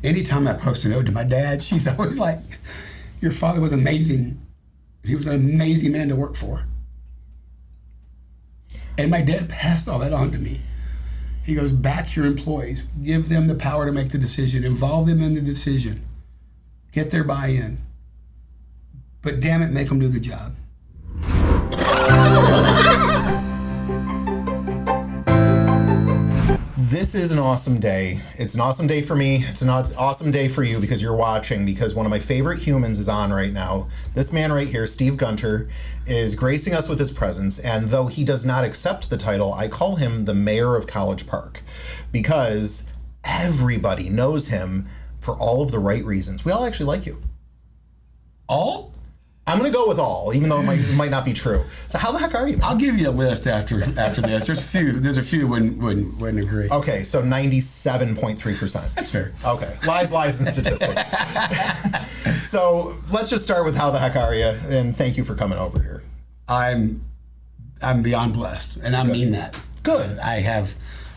anytime I post a note to my dad, she's always like, your father was amazing. He was an amazing man to work for. And my dad passed all that on to me. He goes, back your employees. Give them the power to make the decision. Involve them in the decision. Get their buy-in. But damn it, make them do the job. This is an awesome day. It's an awesome day for me. It's an awesome day for you because you're watching, because one of my favorite humans is on right now. This man right here, Steve Gunter, is gracing us with his presence. And though he does not accept the title, I call him the mayor of College Park because everybody knows him for all of the right reasons. We all actually like you. All? I'm going to go with all, even though it might not be true. So how the heck are you, man? I'll give you a list after this. There's a few wouldn't agree. Okay, so 97.3%. That's fair. Okay, lies, and statistics. So let's just start with how the heck are you, and thank you for coming over here. I'm beyond blessed, and I mean that. Good. I have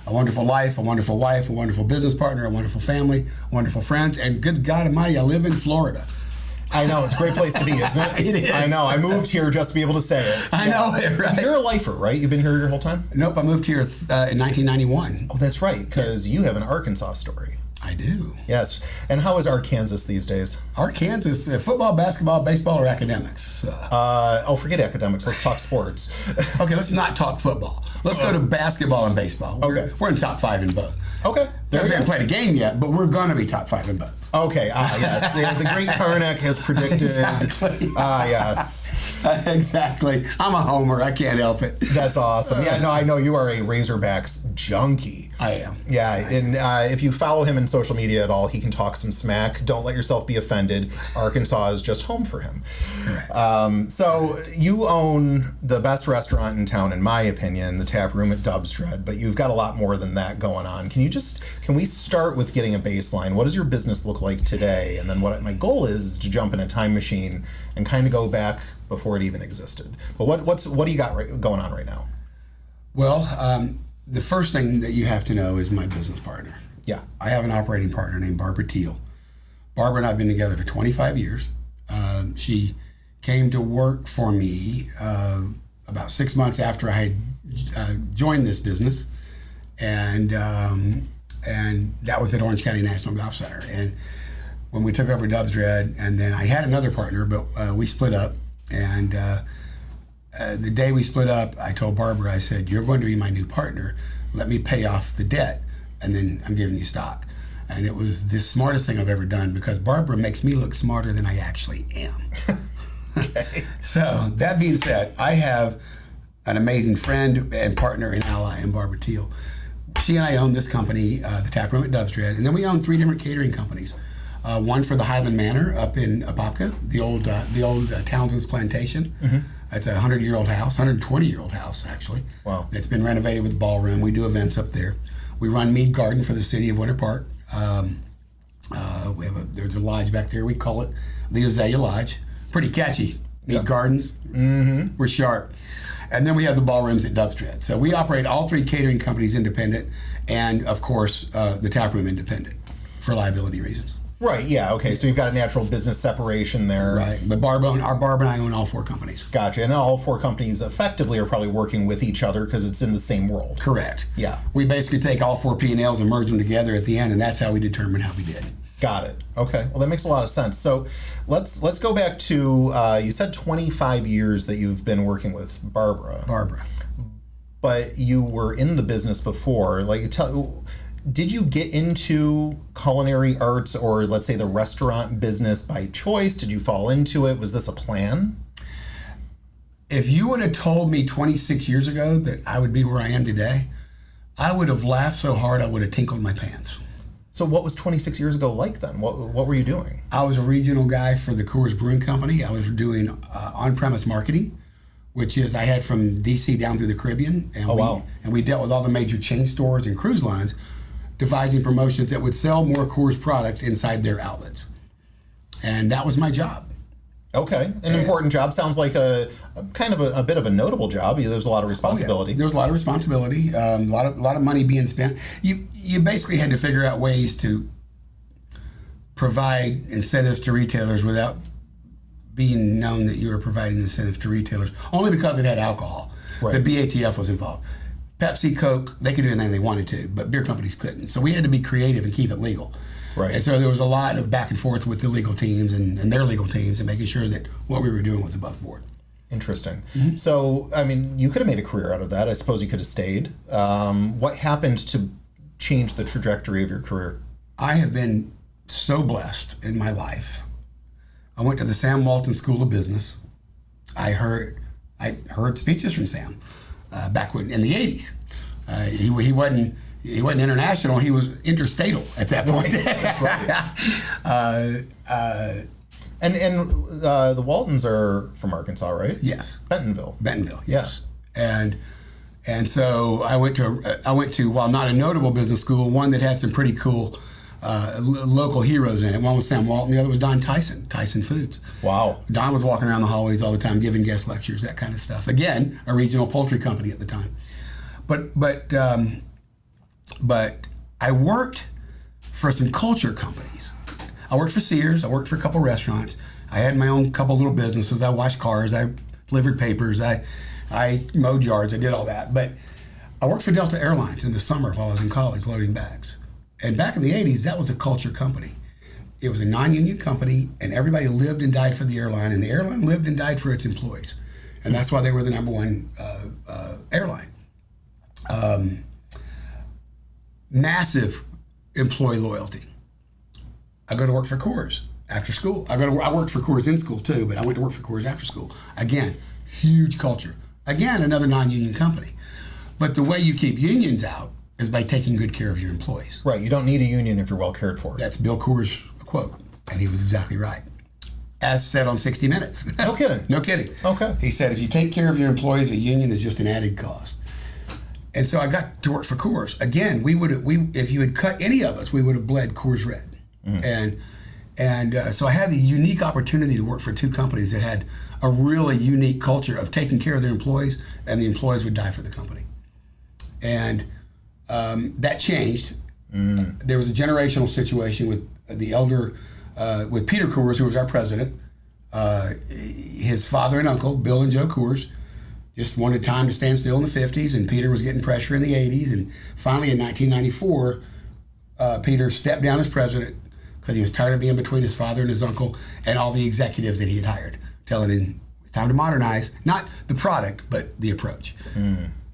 a wonderful life, a wonderful wife, a wonderful business partner, a wonderful family, wonderful friends, and good God Almighty, I live in Florida. I know, it's a great place to be, isn't it? It is. I know, I moved here just to be able to say it. I know it, right? You're a lifer, right? You've been here your whole time? Nope, I moved here in 1991. Oh, that's right, because you have an Arkansas story. I do. Yes. And how is Arkansas these days? Arkansas, football, basketball, baseball, or academics? Forget academics. Let's talk sports. Okay, let's not talk football. Let's go to basketball and baseball. We're in top 5 in both. Okay. We haven't played a game yet, but we're going to be top 5 in both. Okay, yes. The great Karnak has predicted. Exactly. Yes. Exactly. I'm a homer. I can't help it. That's awesome. Yeah, no, I know you are a Razorbacks junkie. I am. Yeah, and if you follow him in social media at all, he can talk some smack. Don't let yourself be offended. Arkansas is just home for him. Correct. So you own the best restaurant in town, in my opinion, the tap room at Dubsdread, but you've got a lot more than that going on. Can we start with getting a baseline? What does your business look like today? And then what my goal is to jump in a time machine and kind of go back before it even existed. But what do you got going on right now? Well, the first thing that you have to know is my business partner. Yeah. I have an operating partner named Barbara Teal. Barbara and I have been together for 25 years. She came to work for me about 6 months after I had joined this business, and that was at Orange County National Golf Center. And when we took over Dubsdread, and then I had another partner, but we split up. And the day we split up, I told Barbara, I said, you're going to be my new partner. Let me pay off the debt, and then I'm giving you stock. And it was the smartest thing I've ever done because Barbara makes me look smarter than I actually am. Okay. So that being said, I have an amazing friend and partner and ally in Barbara Teal. She and I own this company, the Tap Room at Dubsdread, and then we own 3 different catering companies. One for the Highland Manor up in Apopka, the old Townsend's Plantation. Mm-hmm. It's a 100-year-old house, 120-year-old house actually. Wow! It's been renovated with a ballroom. We do events up there. We run Mead Garden for the city of Winter Park. There's a lodge back there. We call it the Azalea Lodge. Pretty catchy. Mead Gardens. Mm-hmm. We're sharp. And then we have the ballrooms at Dubsdread. So we operate all 3 catering companies independent, and of course the tap room independent for liability reasons. Right, yeah, okay, so you've got a natural business separation there. Right, but Barbara and I own all 4 companies. Gotcha, and all 4 companies effectively are probably working with each other because it's in the same world. Correct. Yeah. We basically take all 4 P&Ls and merge them together at the end, and that's how we determine how we did. Got it. Okay, well that makes a lot of sense. So let's go back to, you said 25 years that you've been working with Barbara. But you were in the business before, did you get into culinary arts or let's say the restaurant business by choice? Did you fall into it? Was this a plan? If you would have told me 26 years ago that I would be where I am today, I would have laughed so hard I would have tinkled my pants. So what was 26 years ago like then? What were you doing? I was a regional guy for the Coors Brewing Company. I was doing on-premise marketing, which is I had from DC down through the Caribbean. And we dealt with all the major chain stores and cruise lines, devising promotions that would sell more Coors products inside their outlets. And that was my job. Okay, an important job. Sounds like a kind of a bit of a notable job. There's a lot of responsibility. There was a lot of responsibility, a lot of money being spent. You basically had to figure out ways to provide incentives to retailers without being known that you were providing incentives to retailers, only because it had alcohol. Right. The BATF was involved. Pepsi, Coke, they could do anything they wanted to, but beer companies couldn't. So we had to be creative and keep it legal. Right. And so there was a lot of back and forth with the legal teams and their legal teams and making sure that what we were doing was above board. Interesting. So, I mean, you could have made a career out of that. I suppose you could have stayed. What happened to change the trajectory of your career? I have been so blessed in my life. I went to the Sam Walton School of Business. I heard speeches from Sam back in the 80s. He wasn't international. He was interstatal at that point. That's right. And the Waltons are from Arkansas, right? Yes. Bentonville, yes. And so I went to while not a notable business school, one that had some pretty cool local heroes in it. One was Sam Walton, the other was Don Tyson Foods. Wow. Don was walking around the hallways all the time giving guest lectures, that kind of stuff. Again, a regional poultry company at the time. But I worked for some culture companies. I worked for Sears. I worked for a couple restaurants. I had my own couple little businesses. I washed cars. I delivered papers. I mowed yards. I did all that. But I worked for Delta Airlines in the summer while I was in college loading bags. And back in the 80s, that was a culture company. It was a non-union company, and everybody lived and died for the airline, and the airline lived and died for its employees. And that's why they were the number one airline. Massive employee loyalty. I go to work for Coors after school. I worked for Coors in school too, but I went to work for Coors after school. Again, huge culture. Again, another non-union company. But the way you keep unions out is by taking good care of your employees. Right. You don't need a union if you're well cared for. That's Bill Coors' quote, and he was exactly right. As said on 60 Minutes. No kidding. No kidding. Okay. He said, if you take care of your employees, a union is just an added cost. And so I got to work for Coors. Again, if you had cut any of us, we would have bled Coors Red. And so I had the unique opportunity to work for two companies that had a really unique culture of taking care of their employees, and the employees would die for the company. And that changed. There was a generational situation with the elder, with Peter Coors, who was our president. His father and uncle, Bill and Joe Coors, just wanted time to stand still in the 50s, and Peter was getting pressure in the 80s. And finally, in 1994, Peter stepped down as president because he was tired of being between his father and his uncle and all the executives that he had hired, telling him it's time to modernize, not the product, but the approach.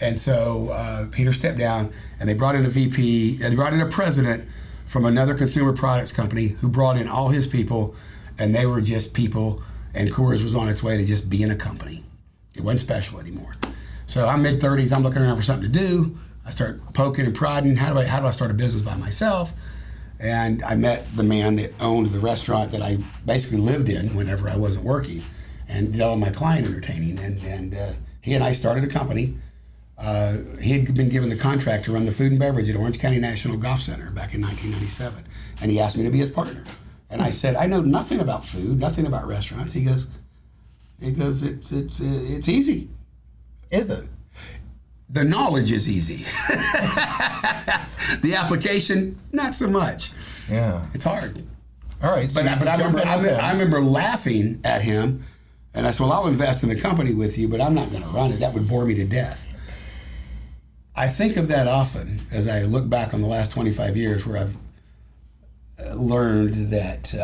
And so Peter stepped down, and they brought in a VP, and they brought in a president from another consumer products company who brought in all his people, and they were just people, and Coors was on its way to just being a company. It wasn't special anymore. So I'm mid-30s, I'm looking around for something to do. I start poking and prodding, how do I start a business by myself? And I met the man that owned the restaurant that I basically lived in whenever I wasn't working, and did all my client entertaining. And he and I started a company. He had been given the contract to run the food and beverage at Orange County National Golf Center back in 1997. And he asked me to be his partner. And I said, I know nothing about food, nothing about restaurants. He goes, it's easy. Is it? The knowledge is easy. The application, not so much. Yeah. It's hard. All right. So But I remember laughing at him, and I said, well, I'll invest in the company with you, but I'm not going to run it. That would bore me to death. I think of that often as I look back on the last 25 years where I've learned that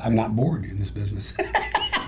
I'm not bored in this business.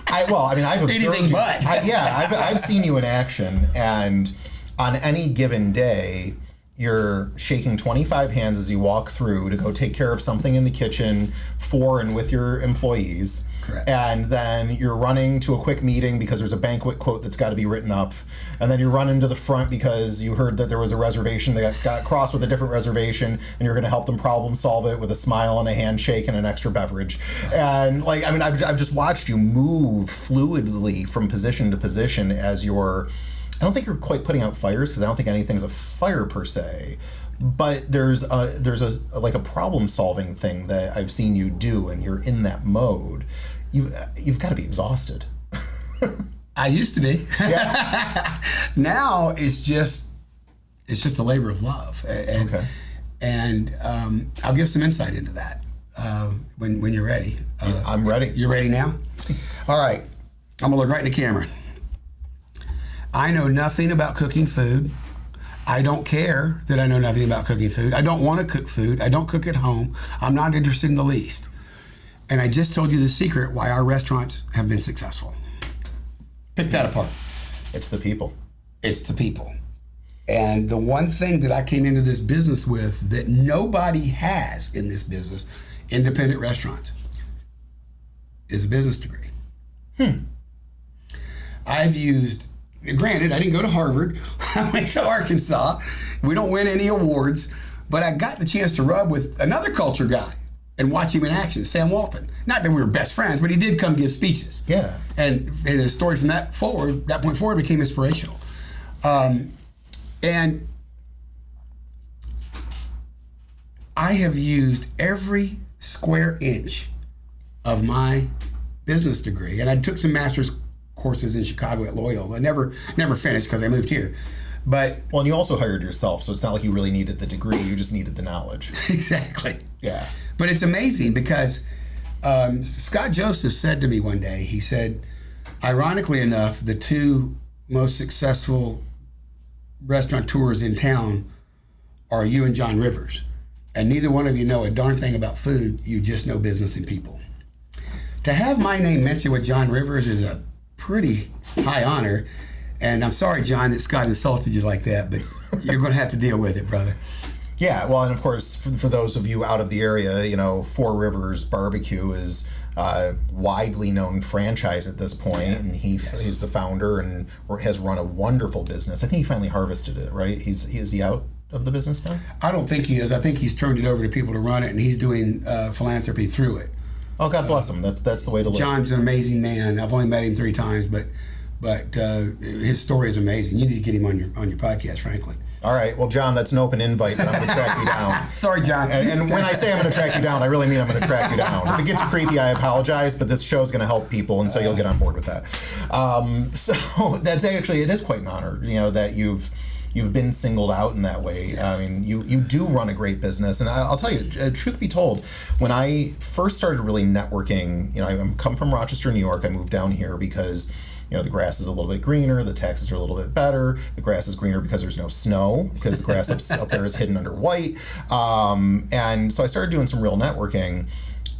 I've observed anything you. but. I've seen you in action, and on any given day, you're shaking 25 hands as you walk through to go take care of something in the kitchen for and with your employees. Correct. And then you're running to a quick meeting because there's a banquet quote that's got to be written up. And then you're running to the front because you heard that there was a reservation that got crossed with a different reservation, and you're going to help them problem solve it with a smile and a handshake and an extra beverage. And I've just watched you move fluidly from position to position as you're, I don't think you're quite putting out fires, because I don't think anything's a fire per se. But there's a problem solving thing that I've seen you do, and you're in that mode. You've got to be exhausted. I used to be. Yeah. Now it's just a labor of love, and And I'll give some insight into that when you're ready. I'm ready. You're ready now? All right. I'm going to look right in the camera. I know nothing about cooking food. I don't care that I know nothing about cooking food. I don't want to cook food. I don't cook at home. I'm not interested in the least. And I just told you the secret why our restaurants have been successful. Pick that apart. It's the people. It's the people. And the one thing that I came into this business with that nobody has in this business, independent restaurants, is a business degree. I've used, granted, I didn't go to Harvard. I went to Arkansas. We don't win any awards, but I got the chance to rub with another culture guy and watch him in action, Sam Walton. Not that we were best friends, but he did come give speeches. Yeah. And the story from that point forward became inspirational. And I have used every square inch of my business degree, and I took some master's courses in Chicago at Loyola. I never finished because I moved here. But well, and you also hired yourself, so it's not like you really needed the degree, you just needed the knowledge. Exactly. Yeah. But it's amazing because Scott Joseph said to me one day, he said, ironically enough, the two most successful restaurateurs in town are you and John Rivers. And neither one of you know a darn thing about food. You just know business and people. To have my name mentioned with John Rivers is a pretty high honor. And I'm sorry, John, that Scott insulted you like that, but you're going to have to deal with it, brother. Yeah, well, and of course, for those of you out of the area, you know, Four Rivers Barbecue is a widely known franchise at this point, and he's the founder and has run a wonderful business. I think he finally harvested it, right? Is he out of the business now? I don't think he is. I think he's turned it over to people to run it, and he's doing philanthropy through it. Oh, God bless him. That's the way to live. John's an amazing man. I've only met him 3 times, but his story is amazing. You need to get him on your podcast, frankly. All right. Well, John, that's an open invite, but I'm going to track you down. Sorry, John. And when I say I'm going to track you down, I really mean I'm going to track you down. If it gets creepy, I apologize, but this show's going to help people, and so you'll get on board with that. So that's actually, it is quite an honor, you know, that you've been singled out in that way. Yes. I mean, you do run a great business, and I'll tell you, truth be told, when I first started really networking, you know, I come from Rochester, New York. I moved down here because, you know, the grass is a little bit greener, the taxes are a little bit better. The grass is greener because there's no snow, because the grass up there is hidden under white. And so I started doing some real networking.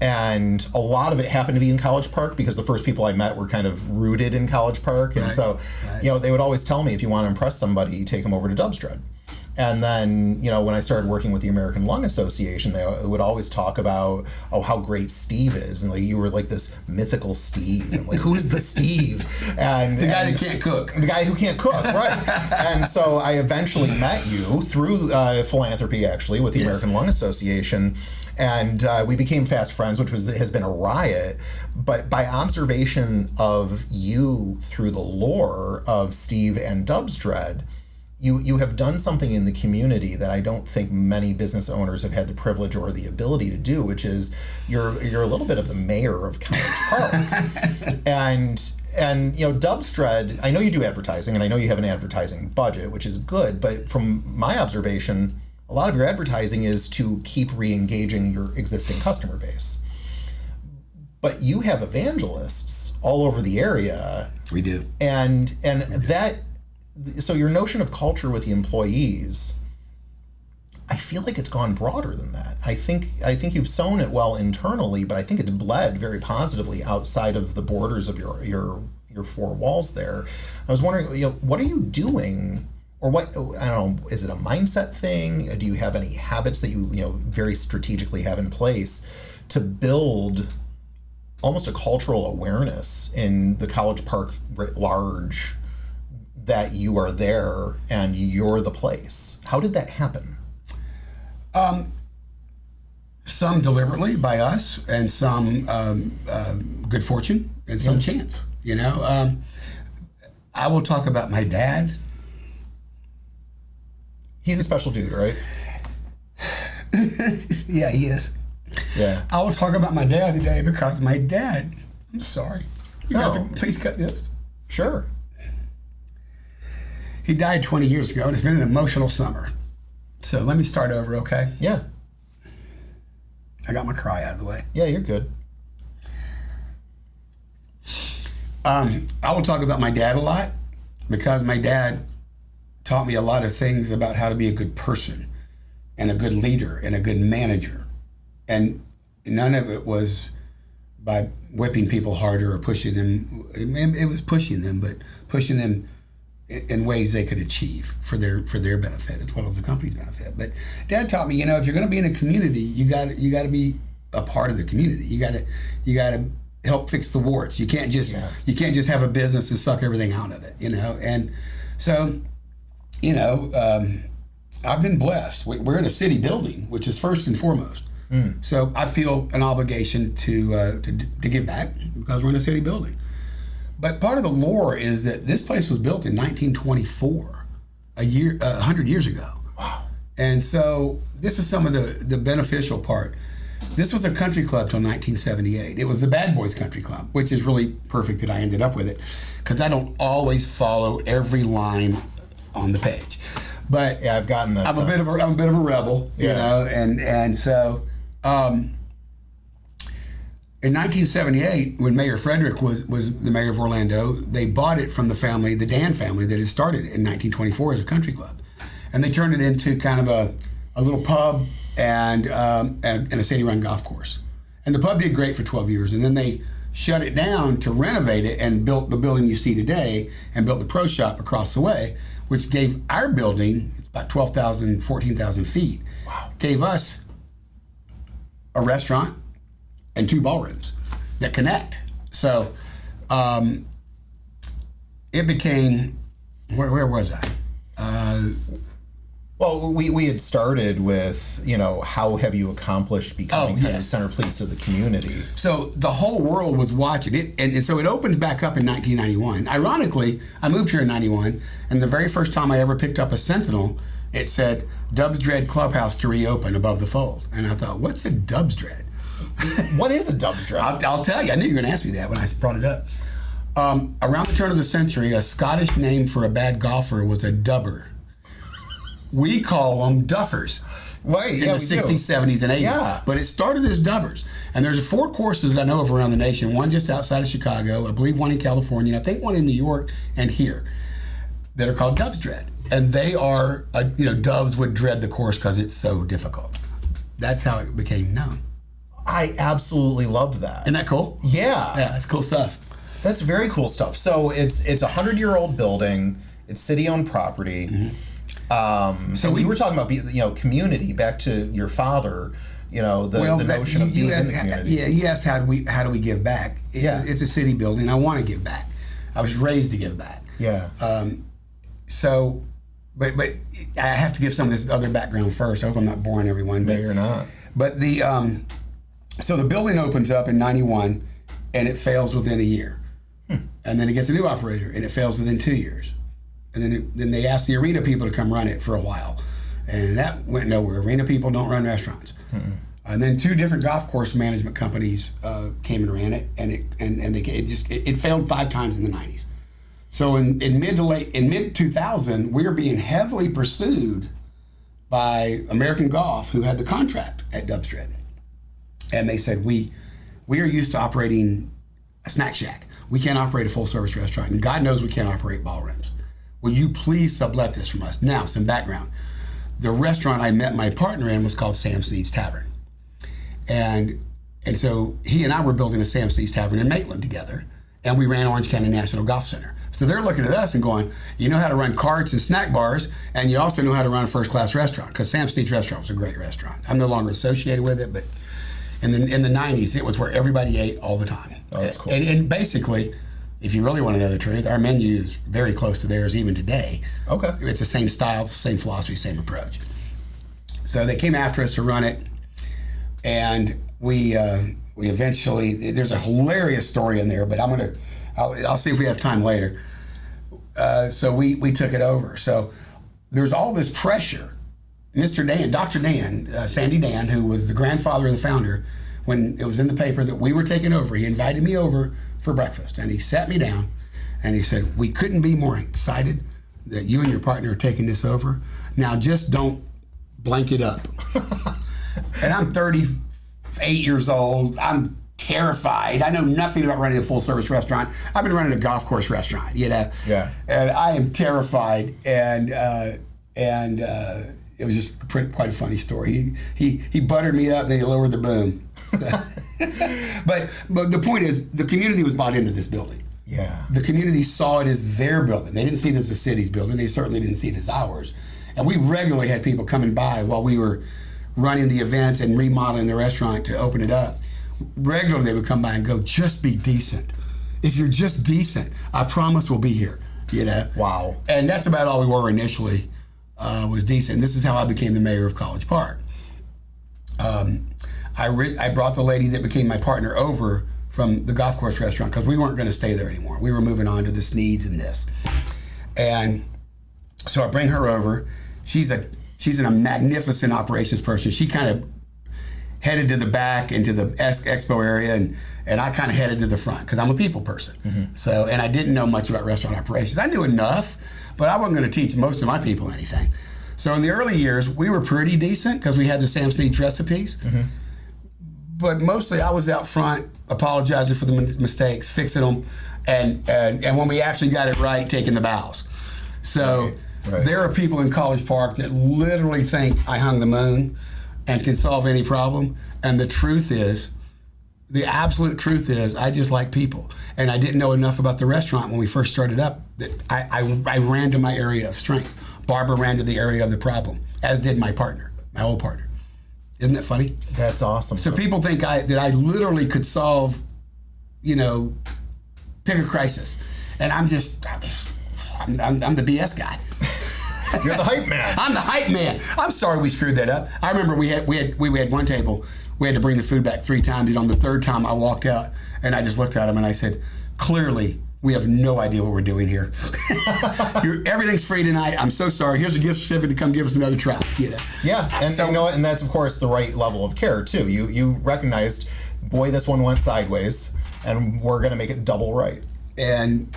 And a lot of it happened to be in College Park because the first people I met were kind of rooted in College Park. And so, you know, they would always tell me, if you want to impress somebody, take them over to Dubsdread. And then, you know, when I started working with the American Lung Association, they would always talk about, oh, how great Steve is. And like, you were like this mythical Steve. And I'm like, who's the Steve? And the guy that can't cook. The guy who can't cook, right. And so I eventually met you through philanthropy, actually, with the American Lung Association. And we became fast friends, which has been a riot. But by observation of you through the lore of Steve and Dubsdread, you have done something in the community that I don't think many business owners have had the privilege or the ability to do, which is you're a little bit of the mayor of College Park. And you know, Dubsdread, I know you do advertising, and I know you have an advertising budget, which is good, but from my observation, a lot of your advertising is to keep re-engaging your existing customer base. But you have evangelists all over the area. We do. And that, so your notion of culture with the employees, I feel like it's gone broader than that. I think you've sown it well internally, but I think it's bled very positively outside of the borders of your 4 walls there. I was wondering, you know, what are you doing? Or what, I don't know, is it a mindset thing? Do you have any habits that you very strategically have in place to build almost a cultural awareness in the College Park writ large that you are there and you're the place? How did that happen? Some deliberately by us, and some good fortune, and some chance. You know, I will talk about my dad. He's a special dude, right? Yeah, he is. Yeah. I will talk about my dad today because my dad, I'm sorry. You have to please cut this. Sure. He died 20 years ago, and it's been an emotional summer. So let me start over, okay? Yeah. I got my cry out of the way. Yeah, you're good. I will talk about my dad a lot because my dad taught me a lot of things about how to be a good person and a good leader and a good manager. And none of it was by whipping people harder or pushing them. It was pushing them, but pushing them in ways they could achieve for their benefit as well as the company's benefit. But Dad taught me, if you're going to be in a community, you got to be a part of the community. You got to help fix the warts. You can't just have a business and suck everything out of it, And so, I've been blessed. We're in a city building, which is first and foremost. So I feel an obligation to give back because we're in a city building. But part of the lore is that this place was built in 1924, 100 years ago. Wow. And so this is some of the beneficial part. This was a country club till 1978. It was the Bad Boys Country Club, which is really perfect that I ended up with it because I don't always follow every line on the page. But yeah, I've gotten that. I'm a bit of a rebel, and so in 1978, when Mayor Frederick was the mayor of Orlando, they bought it from the Dan family that had started it in 1924 as a country club, and they turned it into kind of a little pub and a city-run golf course. And the pub did great for 12 years, and then they shut it down to renovate it and built the building you see today and built the pro shop across the way, which gave our building, it's about 12,000, 14,000 feet, gave us a restaurant and 2 ballrooms that connect. So it became, where was I? Well, we had started with, how have you accomplished becoming kind of the centerpiece of the community? So the whole world was watching it, and so it opens back up in 1991. Ironically, I moved here in 91, and the very first time I ever picked up a Sentinel, it said, Dubsdread Clubhouse to reopen above the fold. And I thought, what's a Dubsdread? What is a Dubsdread? I'll tell you. I knew you were going to ask me that when I brought it up. Around the turn of the century, a Scottish name for a bad golfer was a dubber. We call them duffers. Right, in the 60s, 70s, and 80s. Yeah. But it started as dubbers. And there's 4 courses I know of around the nation, one just outside of Chicago, I believe one in California, and I think one in New York and here, that are called Dubsdread. And they are, Dubs would dread the course because it's so difficult. That's how it became known. I absolutely love that. Isn't that cool? Yeah. Yeah, that's cool stuff. That's very cool stuff. So it's a 100-year-old building. It's city-owned property. Mm-hmm. So we were talking about community. Back to your father. The notion of being in the community. Yeah, you asked how do we give back? It's a city building. I want to give back. I was raised to give back. Yeah. But I have to give some of this other background first. I hope I'm not boring everyone. No, you're not. But so the building opens up in 91, and it fails within a year. And then it gets a new operator, and it fails within 2 years. And then they asked the arena people to come run it for a while. And that went nowhere. Arena people don't run restaurants. And then 2 different golf course management companies came and ran it, and it failed 5 times in the 90s. So in mid 2000, we were being heavily pursued by American Golf, who had the contract at Dubsdread. And they said, we are used to operating a snack shack. We can't operate a full service restaurant, and God knows we can't operate ballrooms. Will you please sublet this from us? Now, some background. The restaurant I met my partner in was called Sam Snead's Tavern. And so he and I were building a Sam Snead's Tavern in Maitland together, and we ran Orange County National Golf Center. So they're looking at us and going, you know how to run carts and snack bars, and you also know how to run a first-class restaurant, because Sam Snead's Restaurant was a great restaurant. I'm no longer associated with it, but in the 90s, it was where everybody ate all the time. Oh, that's cool. And basically, if you really want to know the truth, our menu is very close to theirs even today. Okay. It's the same style, it's the same philosophy, same approach. So they came after us to run it, and we eventually, there's a hilarious story in there, but I'll see if we have time later. So we took it over. So there's all this pressure. Mr. Dan, Dr. Dan, Sandy Dan, who was the grandfather of the founder, when it was in the paper that we were taking over, he invited me over for breakfast, and he sat me down, and he said, we couldn't be more excited that you and your partner are taking this over. Now just don't blanket up. And I'm 38 years old. I'm terrified. I know nothing about running a full service restaurant. I've been running a golf course restaurant, you know. Yeah. And I am terrified. And it was just quite a funny story. He buttered me up, then he lowered the boom. So. but the point is, the community was bought into this building. Yeah. The community saw it as their building. They didn't see it as the city's building. They certainly didn't see it as ours. And we regularly had people coming by while we were running the events and remodeling the restaurant to open it up. Regularly, they would come by and go, just be decent. If you're just decent, I promise we'll be here, you know? Wow. And that's about all we were initially, was decent. And this is how I became the mayor of College Park. I brought the lady that became my partner over from the golf course restaurant because we weren't going to stay there anymore. We were moving on to the Sneeds and this. And so I bring her over. She's a magnificent operations person. She kind of headed to the back into the expo area, and I kind of headed to the front because I'm a people person. Mm-hmm. So, and I didn't know much about restaurant operations. I knew enough, but I wasn't going to teach most of my people anything. So in the early years, we were pretty decent because we had the Sam Sneed's recipes. Mm-hmm. But mostly I was out front apologizing for the mistakes, fixing them, and when we actually got it right, taking the bows. So right. There are people in College Park that literally think I hung the moon and can solve any problem. And the truth is, the absolute truth is, I just like people. And I didn't know enough about the restaurant when we first started up that I ran to my area of strength. Barbara ran to the area of the problem, as did my partner, my old partner. Isn't that funny? That's awesome. So people think that I literally could solve, pick a crisis. And I'm the BS guy. You're the hype man. I'm the hype man. I'm sorry we screwed that up. I remember we had one table. We had to bring the food back 3 times, and on the 3rd time I walked out and I just looked at him and I said, clearly we have no idea what we're doing here. Everything's free tonight. I'm so sorry. Here's a gift certificate to come give us another try. Yeah, and so, and that's of course the right level of care too. You recognized, boy, this one went sideways, and we're going to make it double right. And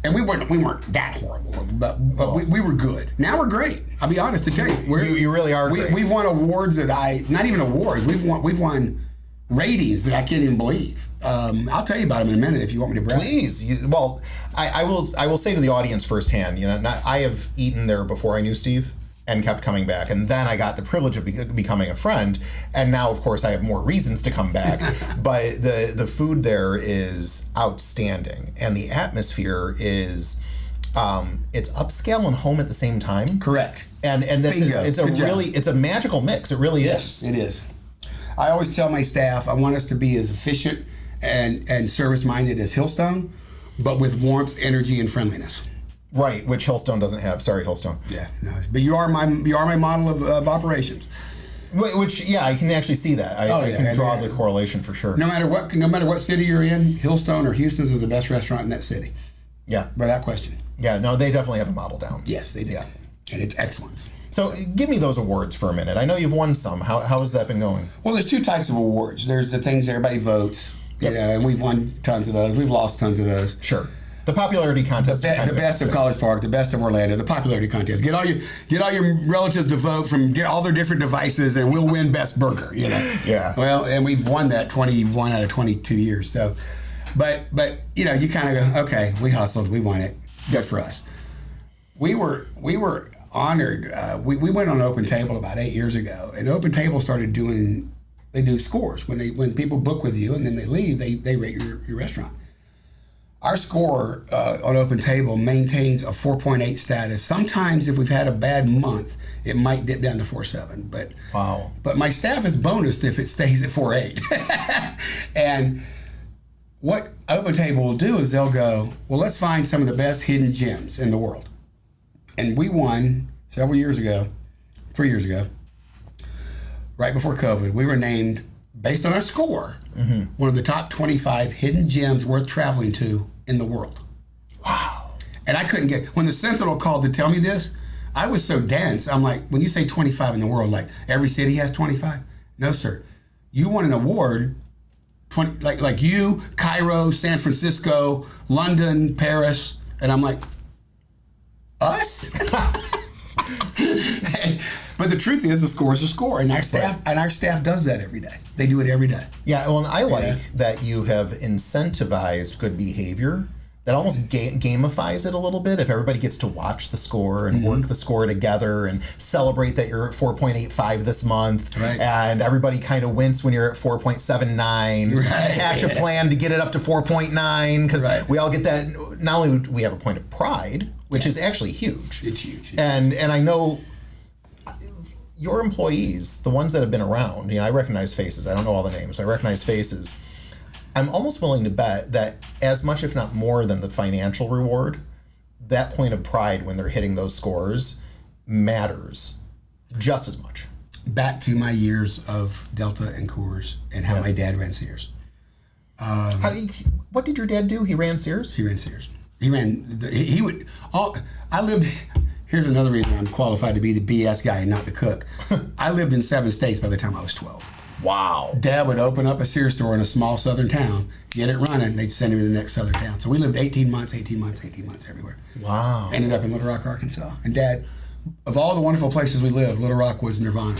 we weren't that horrible, but we were good. Now we're great. I'll be honest to tell you, you really are great. We've won awards that not even awards. We've won ratings that I can't even believe. I'll tell you about them in a minute if you want me to brag. Please. I will say to the audience firsthand. I have eaten there before I knew Steve, and kept coming back. And then I got the privilege of becoming a friend. And now, of course, I have more reasons to come back. But the food there is outstanding. And the atmosphere is, it's upscale and home at the same time. Correct. And it's a magical mix. It really is. It is. I always tell my staff, I want us to be as efficient and service-minded as Hillstone, but with warmth, energy, and friendliness. Right, which Hillstone doesn't have. Sorry, Hillstone. Yeah, no, but you are my model of operations. Which, yeah, I can actually see that. I can draw the correlation for sure. No matter what city you're in, Hillstone or Houston's is the best restaurant in that city. Yeah, without question. Yeah, no, they definitely have a model down. Yes, they do. Yeah. And it's excellence. So give me those awards for a minute. I know you've won some. How has that been going? Well, there's 2 types of awards. There's the things everybody votes, and we've won tons of those. We've lost tons of those. Sure. The popularity contest. The best of College Park, the best of Orlando, the popularity contest. Get all your relatives to vote get all their different devices, and we'll win best burger. Yeah. Well, and we've won that 21 out of 22 years. So, but you kind of go, okay, we hustled, we won it. Good for us. We were honored. We went on Open Table about 8 years ago, and Open Table started they do scores when people book with you and then they leave. They rate your restaurant. Our score on Open Table maintains a 4.8 status. Sometimes if we've had a bad month, it might dip down to 4.7. But wow. But my staff is bonused if it stays at 4.8. And what Open Table will do is they'll go, well, let's find some of the best hidden gems in the world. And we won several years ago, 3 years ago, right before COVID. We were named, based on our score, one of the top 25 hidden gems worth traveling to in the world. Wow. And I couldn't when the Sentinel called to tell me this, I was so dense. I'm like, when you say 25 in the world, like every city has 25? No, sir. You won an award, like you, Cairo, San Francisco, London, Paris, and I'm like, us? But the truth is, the score is a score, and our staff does that every day. They do it every day. Yeah, well, and I like that you have incentivized good behavior. That almost gamifies it a little bit. If everybody gets to watch the score and work the score together and celebrate that you're at 4.85 this month, and everybody kind of wins when you're at 4.79, hatch a plan to get it up to 4.9, because we all get that. Not only do we have a point of pride, which is actually huge. It's huge. And I know your employees, the ones that have been around, I recognize faces. I don't know all the names. I recognize faces. I'm almost willing to bet that as much, if not more than the financial reward, that point of pride when they're hitting those scores matters just as much. Back to my years of Delta and Coors and how my dad ran Sears. What did your dad do? He ran Sears? He ran Sears. I lived, here's another reason I'm qualified to be the BS guy and not the cook. I lived in 7 states by the time I was 12. Wow. Dad would open up a Sears store in a small southern town, get it running, they'd send him to the next southern town. So we lived 18 months everywhere. Wow. Ended up in Little Rock, Arkansas. And Dad, of all the wonderful places we lived, Little Rock was nirvana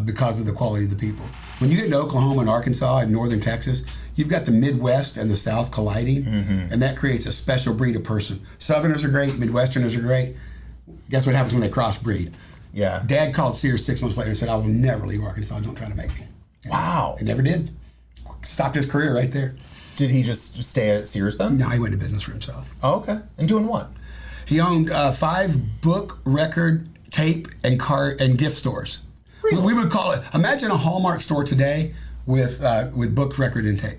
because of the quality of the people. When you get into Oklahoma and Arkansas and northern Texas, you've got the Midwest and the South colliding, and that creates a special breed of person. Southerners are great, Midwesterners are great. Guess what happens when they crossbreed? Yeah. Dad called Sears 6 months later and said, I will never leave Arkansas. Don't try to make me. And wow. He never did. Stopped his career right there. Did he just stay at Sears then? No, he went into business for himself. Oh, okay. And doing what? He owned 5 book, record, tape, and gift stores. Really? We would call it, imagine a Hallmark store today with book, record, and tape.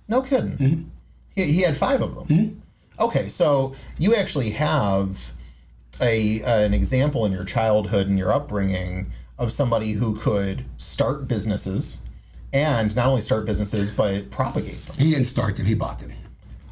No kidding. He had 5 of them. Okay, so you actually have an example in your childhood and your upbringing of somebody who could start businesses, and not only start businesses but propagate them. He didn't start them; he bought them.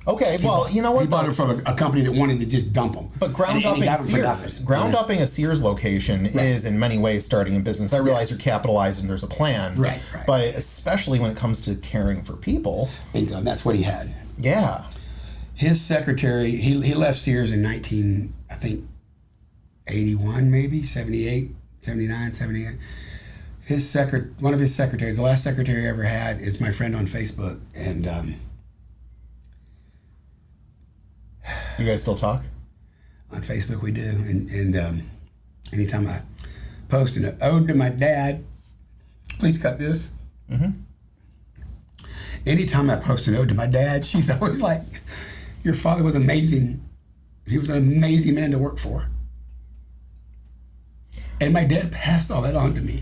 Okay, you know what? He bought it from a company that wanted to just dump them. But ground-upping a Sears location is in many ways starting a business. I realize you're capitalized and there's a plan. Right. But especially when it comes to caring for people. Bingo, and that's what he had. Yeah. His secretary, he left Sears in 81, maybe 78, 79, 78. One of his secretaries, the last secretary I ever had, is my friend on Facebook, and you guys still talk? On Facebook we do, and anytime I post an ode to my dad, please cut this. Anytime I post an ode to my dad, she's always like, your father was amazing. He was an amazing man to work for. And my dad passed all that on to me.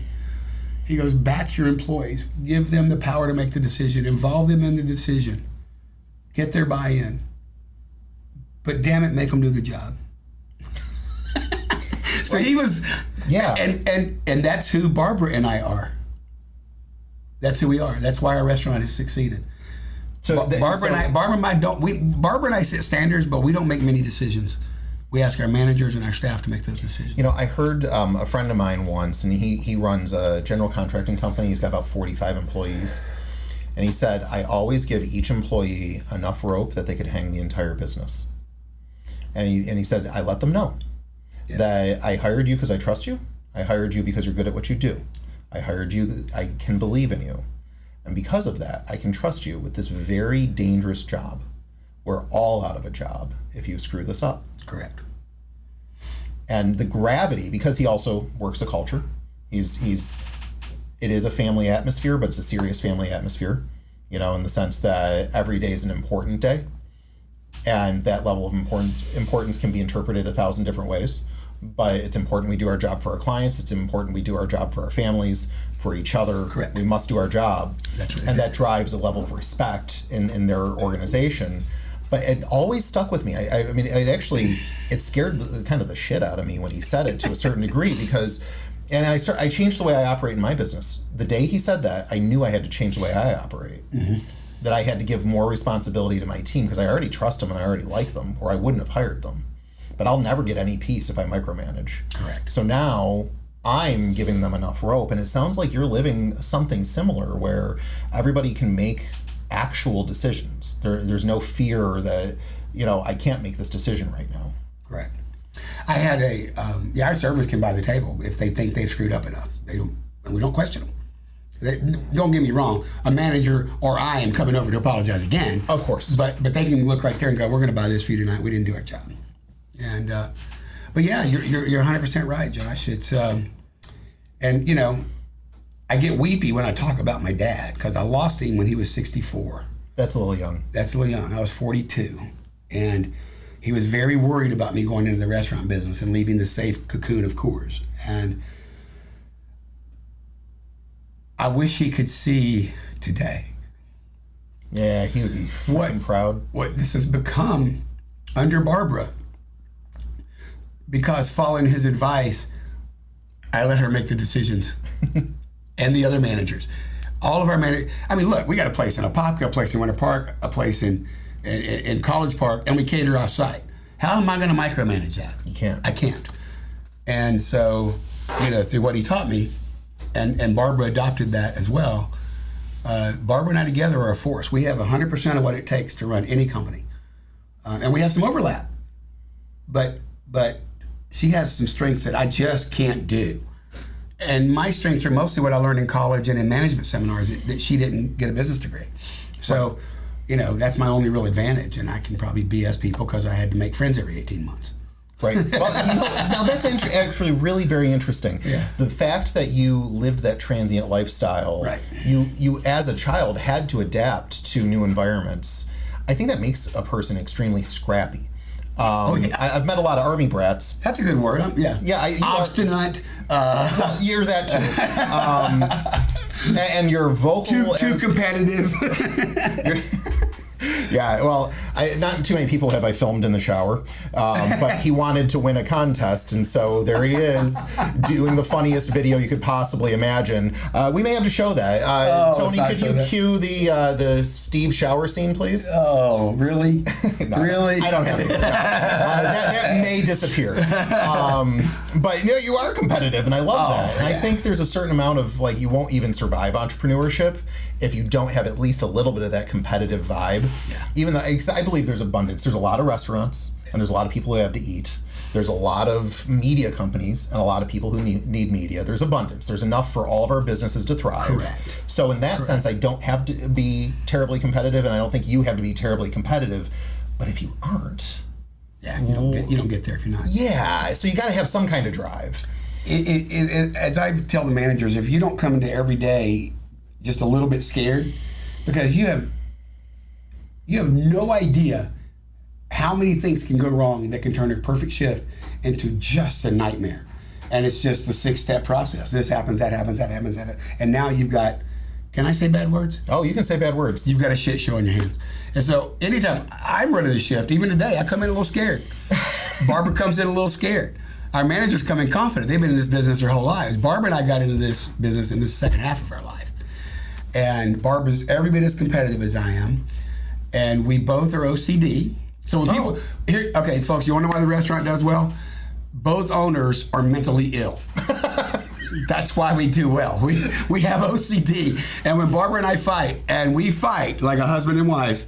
He goes, back your employees, give them the power to make the decision, involve them in the decision, get their buy-in. But damn it, make them do the job. So he was, and that's who Barbara and I are. That's who we are. That's why our restaurant has succeeded. So Barbara and I set standards, but we don't make many decisions. We ask our managers and our staff to make those decisions. You know, I heard a friend of mine once, and he runs a general contracting company. He's got about 45 employees. And he said, I always give each employee enough rope that they could hang the entire business. And he said, I let them know that I hired you because I trust you. I hired you because you're good at what you do. I hired you that I can believe in you. And because of that, I can trust you with this very dangerous job. We're all out of a job if you screw this up. Correct. And the gravity, because he also works a culture, it is a family atmosphere, but it's a serious family atmosphere, in the sense that every day is an important day. And that level of importance can be interpreted 1,000 different ways. But it's important we do our job for our clients. It's important we do our job for our families, for each other. Correct. We must do our job. That's right. And that drives a level of respect in their organization. But it always stuck with me. I mean, it scared kind of the shit out of me when he said it to a certain degree, because, and I changed the way I operate in my business. The day he said that, I knew I had to change the way I operate. That I had to give more responsibility to my team, because I already trust them and I already like them, or I wouldn't have hired them. But I'll never get any peace if I micromanage. Correct. So now I'm giving them enough rope, and it sounds like you're living something similar where everybody can make actual decisions. There's no fear that, I can't make this decision right now. Correct. I had our servers can buy the table if they think they've screwed up enough. And we don't question them. Don't get me wrong, a manager or I am coming over to apologize again. Of course. But they can look right there and go, we're going to buy this for you tonight. We didn't do our job. And but yeah, you're 100% right, Josh. It's and you know, I get weepy when I talk about my dad because I lost him when he was 64. That's a little young. That's a little young. I was 42, and he was very worried about me going into the restaurant business and leaving the safe cocoon of Coors. And I wish he could see today. Yeah, he would be fucking proud. What this has become under Barbara, because following his advice, I let her make the decisions, and the other managers. All of our managers. I mean, look, we got a place in Apopka, a place in Winter Park, a place in College Park, and we cater off-site. How am I going to micromanage that? You can't. I can't. And so, you know, through what he taught me, and Barbara adopted that as well. Barbara and I together are a force. We have 100% of what it takes to run any company, and we have some overlap. But she has some strengths that I just can't do. And my strengths are mostly what I learned in college and in management seminars that she didn't get a business degree. So, you know, that's my only real advantage, and I can probably BS people because I had to make friends every 18 months. Right. Well, you know, now that's actually really very interesting. Yeah. The fact that you lived that transient lifestyle, right. you as a child had to adapt to new environments. I think that makes a person extremely scrappy. Yeah. I've met a lot of Army brats. That's a good word. Yeah. Obstinate. Well, you're that too. And you're vocal. Too competitive. Yeah, well, not too many people have I filmed in the shower, but he wanted to win a contest, and so there he is doing the funniest video you could possibly imagine. We may have to show that. Tony, could you cue the Steve shower scene, please? Oh, really? No, really? I don't have it. That may disappear. But you know, you are competitive, and I love that. And I think there's a certain amount of, like, you won't even survive entrepreneurship if you don't have at least a little bit of that competitive vibe. Yeah. Even though I believe there's abundance. There's a lot of restaurants, and there's a lot of people who have to eat. There's a lot of media companies and a lot of people who need media. There's abundance. There's enough for all of our businesses to thrive. Correct. So in that sense, I don't have to be terribly competitive, and I don't think you have to be terribly competitive. But if you aren't, you don't get there if you're not. Yeah. So you got to have some kind of drive. As I tell the managers, if you don't come into every day just a little bit scared, because you have no idea how many things can go wrong that can turn a perfect shift into just a nightmare. And it's just a 6-step process. This happens, that happens, that happens, that happens. And now you've got, can I say bad words? Oh, you can say bad words. You've got a shit show in your hands. And so anytime I'm running the shift, even today, I come in a little scared. Barbara comes in a little scared. Our managers come in confident. They've been in this business their whole lives. Barbara and I got into this business in the second half of our life. And Barbara's every bit as competitive as I am. And we both are OCD. So when people here, okay, folks, you want to know why the restaurant does well? Both owners are mentally ill. That's why we do well. We have OCD. And when Barbara and I fight, and we fight like a husband and wife,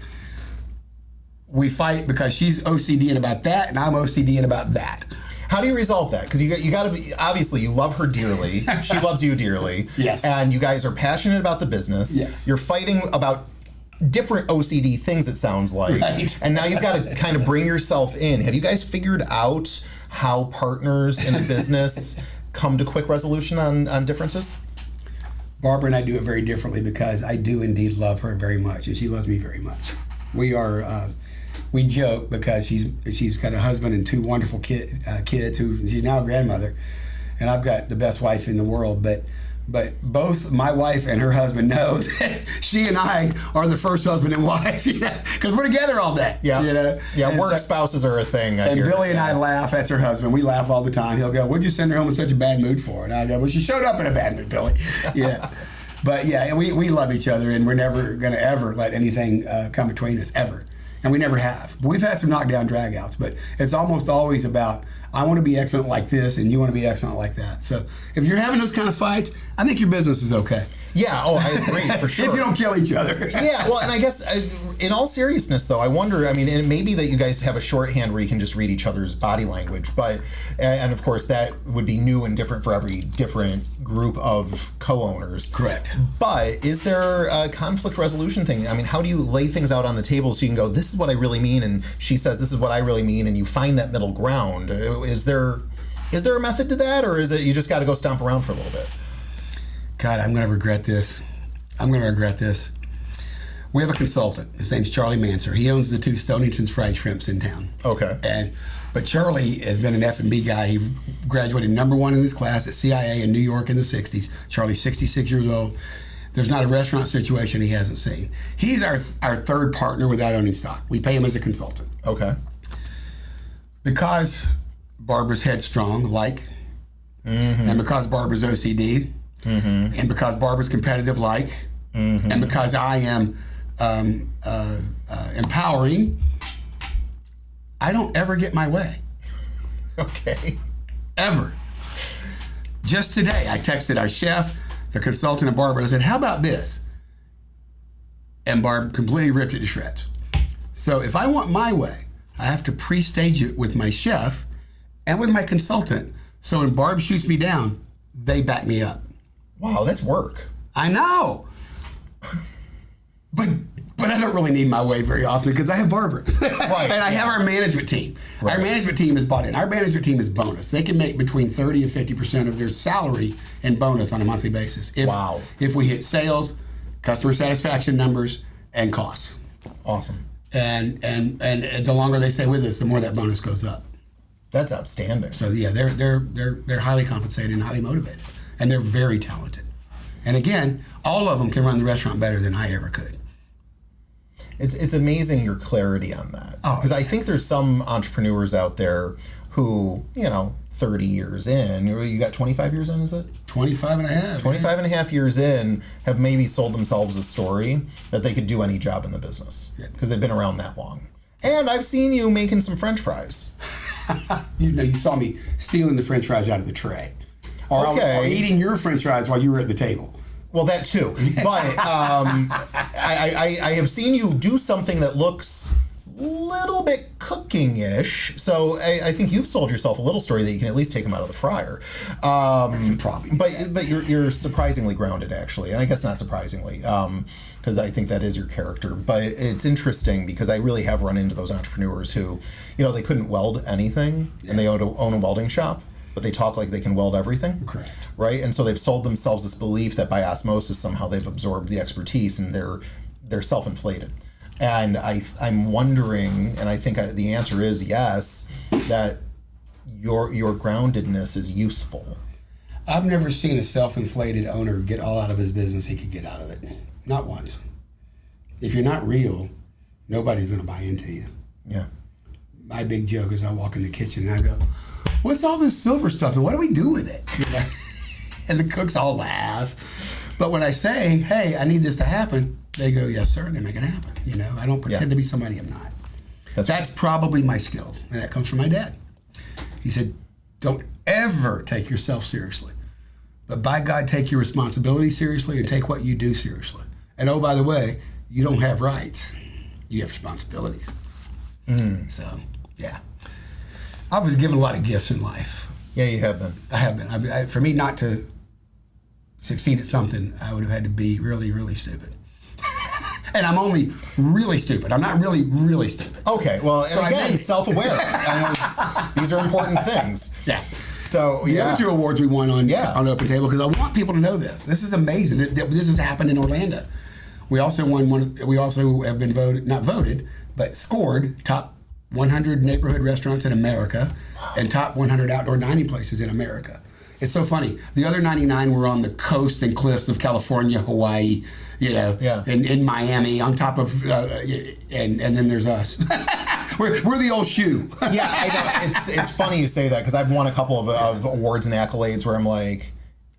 we fight because she's OCD about that, and I'm OCD about that. How do you resolve that? Because you got to be, obviously you love her dearly. She loves you dearly. Yes. And you guys are passionate about the business. Yes. You're fighting about different OCD things, it sounds like. Right. And now you've got to kind of bring yourself in. Have you guys figured out how partners in the business come to quick resolution on differences? Barbara and I do it very differently because I do indeed love her very much, and she loves me very much. We joke because she's got a husband and 2 wonderful kids who she's now a grandmother, and I've got the best wife in the world. But both my wife and her husband know that she and I are the first husband and wife, because we're together all day. Yeah, yeah. And work spouses are a thing. And Billy and I laugh. That's her husband. We laugh all the time. He'll go, "What'd you send her home in such a bad mood for?" And I go, "Well, she showed up in a bad mood, Billy." Yeah. But yeah, and we love each other, and we're never going to ever let anything come between us, ever. And we never have. We've had some knockdown dragouts, but it's almost always about, I want to be excellent like this, and you want to be excellent like that. So if you're having those kind of fights, I think your business is okay. Yeah, I agree, for sure. If you don't kill each other. Yeah, well, and I guess in all seriousness, though, I wonder, and it may be that you guys have a shorthand where you can just read each other's body language, and of course that would be new and different for every different group of co-owners. Correct. But is there a conflict resolution thing? How do you lay things out on the table so you can go, this is what I really mean, and she says, this is what I really mean, and you find that middle ground? Is there a method to that, or is it you just got to go stomp around for a little bit? God, I'm going to regret this. We have a consultant. His name's Charlie Manser. He owns the 2 Stonington's Fried Shrimps in town. Okay. But Charlie has been an F&B guy. He graduated #1 in his class at CIA in New York in the 60s. Charlie's 66 years old. There's not a restaurant situation he hasn't seen. He's our third partner without owning stock. We pay him as a consultant. Okay. Because Barbara's headstrong, and because Barbara's OCD, and because Barbara's competitive, and because I am empowering, I don't ever get my way. Okay. Ever. Just today, I texted our chef, the consultant, and Barbara, and I said, how about this? And Barb completely ripped it to shreds. So if I want my way, I have to pre-stage it with my chef and with my consultant. So when Barb shoots me down, they back me up. Wow, that's work. I know. But I don't really need my way very often because I have Barbara. Right. And I have our management team. Right. Our management team is bought in. Our management team is bonus. They can make between 30 and 50% of their salary in bonus on a monthly basis. If we hit sales, customer satisfaction numbers, and costs. Awesome. And the longer they stay with us, the more that bonus goes up. That's outstanding. So yeah, they're highly compensated and highly motivated, and they're very talented. And again, all of them can run the restaurant better than I ever could. It's amazing your clarity on that. Because I think there's some entrepreneurs out there who, 30 years in, you got 25 years in, is it? 25 and a half. 25 and a half years in, have maybe sold themselves a story that they could do any job in the business because they've been around that long. And I've seen you making some French fries. You saw me stealing the French fries out of the tray. Or eating your French fries while you were at the table. Well, that too. But I have seen you do something that looks a little bit cooking-ish. So I think you've sold yourself a little story that you can at least take them out of the fryer. Probably. But you're surprisingly grounded, actually. And I guess not surprisingly, because I think that is your character. But it's interesting because I really have run into those entrepreneurs who, they couldn't weld anything, and they own a welding shop. But they talk like they can weld everything. Correct. Right? And so they've sold themselves this belief that by osmosis somehow they've absorbed the expertise and they're self-inflated. And I'm wondering, and I think the answer is yes, that your groundedness is useful. I've never seen a self-inflated owner get all out of his business he could get out of it. Not once. If you're not real, nobody's going to buy into you. Yeah. My big joke is I walk in the kitchen and I go, what's all this silver stuff and what do we do with it? And the cooks all laugh. But when I say, hey, I need this to happen, they go, yes, sir, and they make it happen. I don't pretend to be somebody I'm not. That's probably my skill, and that comes from my dad. He said, don't ever take yourself seriously. But by God, take your responsibility seriously and take what you do seriously. And oh, by the way, you don't have rights. You have responsibilities. So, yeah. I was given a lot of gifts in life. Yeah, you have been. I have been. For me not to succeed at something, I would have had to be really, really stupid. And I'm only really stupid. I'm not really, really stupid. Okay, well, so again, self-aware. These are important things. Yeah. So the other 2 awards we won on Open Table, because I want people to know this. This is amazing. This has happened in Orlando. We also won one. We also have been scored top 100 neighborhood restaurants in America and top 100 outdoor dining places in America. It's so funny. The other 99 were on the coast and cliffs of California, Hawaii, in Miami, on top of, and then there's us. we're the old shoe. Yeah, I know. It's funny you say that because I've won a couple of awards and accolades where I'm like,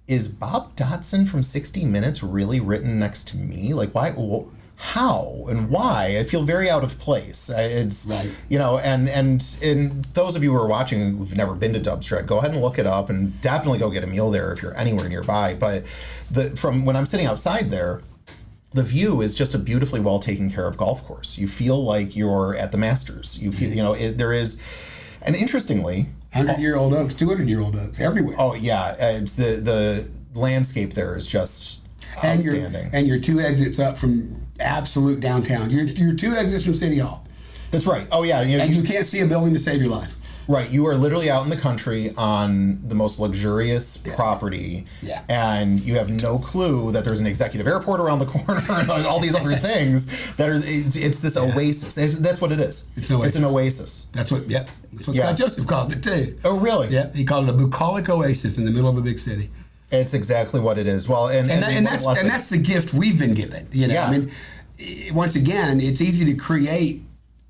is Bob Dotson from 60 Minutes really written next to me? Like, why? how and why. I feel very out of place. It's Right. and those of you who are watching who've never been to Dubsdread, go ahead and look it up and definitely go get a meal there if you're anywhere nearby. But from when I'm sitting outside there, the view is just a beautifully well taken care of golf course. You feel like you're at the Masters. You feel there is, and interestingly, 100-year-old oaks, 200-year-old oaks everywhere. oh yeah, it's the landscape there is just and outstanding. your 2 exits up from absolute downtown. Your 2 exits from City Hall. That's right. Oh yeah, And you can't see a building to save your life. right. You are literally out in the country on the most luxurious property, Yeah. and you have no clue that there's an executive airport around the corner and like all these other things that are. It's this oasis. That's what it is. It's an oasis. It's an oasis. That's what Yeah. Scott Joseph called it too. Oh really? Yeah, he called it a bucolic oasis in the middle of a big city. It's exactly what it is. Well, and that's the gift we've been given. Yeah. I mean, once again, it's easy to create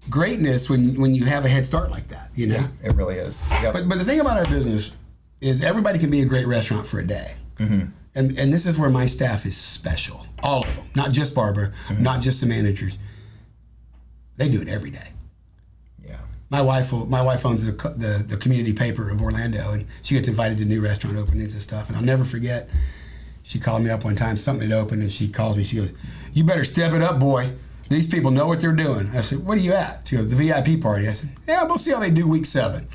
greatness when you have a head start like that. yeah, it really is. Yep. But the thing about our business is everybody can be a great restaurant for a day. Mm-hmm. And this is where my staff is special. All of them, not just Barbara, not just the managers. They do it every day. yeah. My wife owns the community paper of Orlando, and she gets invited to new restaurant openings and stuff. And I'll never forget, she called me up one time, something had opened, and she calls me. She goes, "You better step it up, boy. These people know what they're doing." I said, "What are you at?" She goes, "The VIP party." I said, "Yeah, we'll see how they do week 7."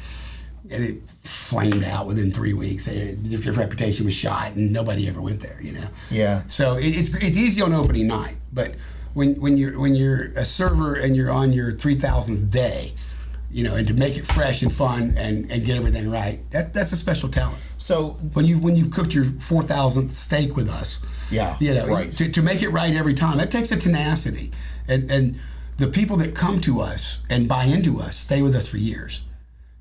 And it flamed out within 3 weeks. Their reputation was shot, and nobody ever went there. Yeah. So it's easy on opening night, but when you're a server and you're on your 3,000th day, and to make it fresh and fun and get everything right, that's a special talent. So When you've cooked your 4,000th steak with us, yeah, right. to make it right every time, that takes a tenacity, and the people that come to us and buy into us stay with us for years.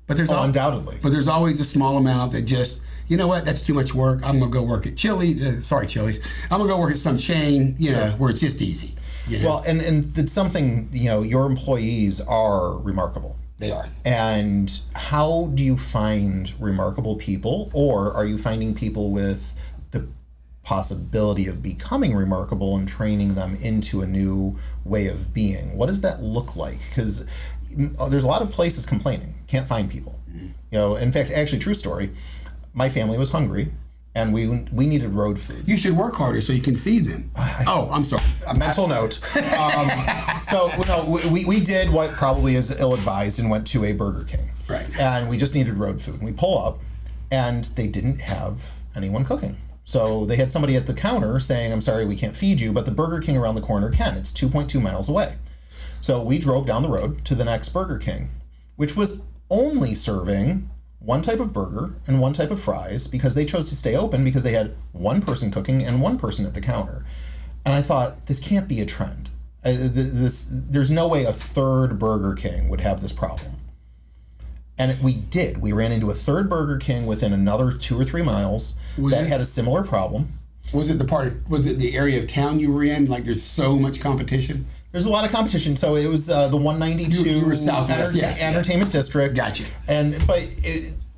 But there's undoubtedly. But there's always a small amount that just, you know what, that's too much work. I'm gonna go work at Chili's. Chili's. I'm gonna go work at some chain, where it's just easy. Well, and it's something, your employees are remarkable. They are. And how do you find remarkable people, or are you finding people with the possibility of becoming remarkable and training them into a new way of being? What does that look like? Because there's a lot of places complaining, can't find people. In fact, actually, true story, my family was hungry and we needed road food. You should work harder so you can feed them. I'm sorry. Mental note. So we did what probably is ill-advised and went to a Burger King. Right. And we just needed road food. And we pull up, and they didn't have anyone cooking. So they had somebody at the counter saying, "I'm sorry, we can't feed you, but the Burger King around the corner can. It's 2.2 miles away." So we drove down the road to the next Burger King, which was only serving one type of burger and one type of fries because they chose to stay open because they had one person cooking and one person at the counter. And I thought, this can't be a trend. There's no way a third Burger King would have this problem. And we did. We ran into a third Burger King within another 2 or 3 miles that had a similar problem. Was it the area of town you were in? Like there's so much competition? There's a lot of competition. So it was the 192 You were Southwest, yes. Entertainment District. Gotcha.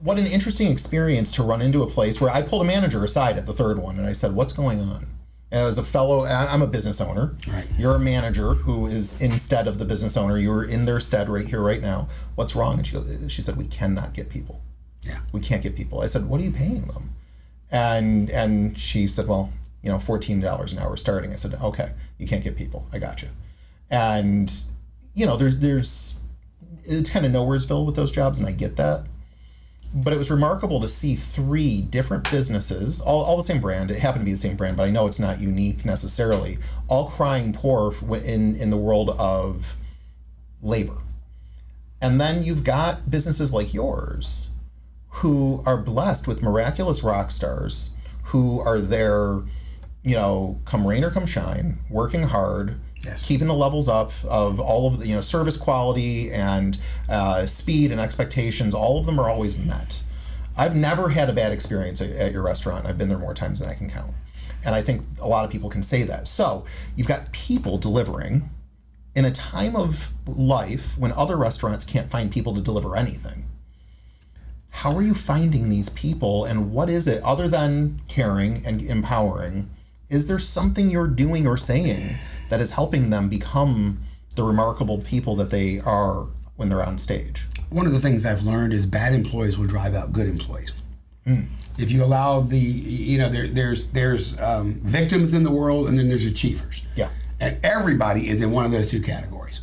What an interesting experience to run into a place where I pulled a manager aside at the third one and I said, "What's going on?" And as I'm a business owner. Right. You're a manager who is instead of the business owner. You're in their stead right here, right now. What's wrong? And she said, "We cannot get people. Yeah. We can't get people." I said, "What are you paying them?" And she said, "Well, $14 an hour starting." I said, "Okay, you can't get people. I got you." And there's it's kind of nowheresville with those jobs, and I get that. But it was remarkable to see 3 different businesses, all the same brand. It happened to be the same brand, but I know it's not unique necessarily. All crying poor in the world of labor. And then you've got businesses like yours who are blessed with miraculous rock stars who are there, come rain or come shine, working hard, Yes. keeping the levels up of all of the service quality and speed and expectations. All of them are always met. I've never had a bad experience at your restaurant. I've been there more times than I can count. And I think a lot of people can say that. So you've got people delivering in a time of life when other restaurants can't find people to deliver anything. How are you finding these people, and what is it other than caring and empowering? Is there something you're doing or saying that is helping them become the remarkable people that they are when they're on stage. One of the things I've learned is bad employees will drive out good employees. If you allow there's victims in the world, and then there's achievers. Yeah. And everybody is in one of those two categories.